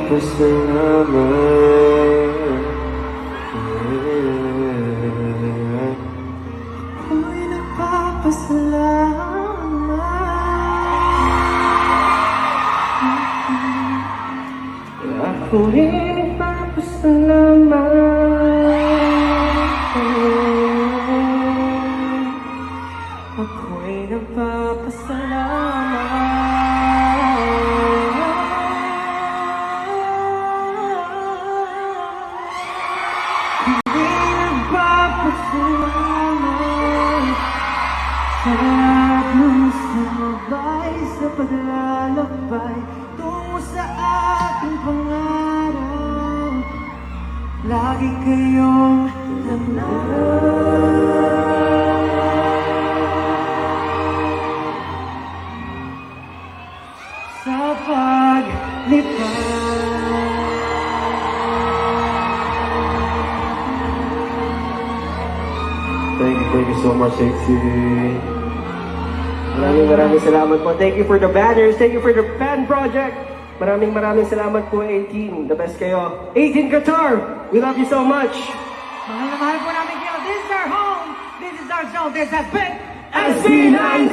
nagpapasalamat. Ako'y nagpapasalamat. Ako'y nagpapasalamat. Ako'y nagpapasalamat. Ako'y nagpapasalamat sa lahat ng sumabay sa paglalakbay tungo sa ating pangarap. Lagi kayong sa paglipad. Thank you so much, Sexy. Maraming salamat po. Thank you for the banners. Thank you for the fan project. Maraming salamat po, 18. The best kayo. 18 Qatar! We love you so much. Mahal na mahal po namin kayo. This is our home. This is our show. This has been SB9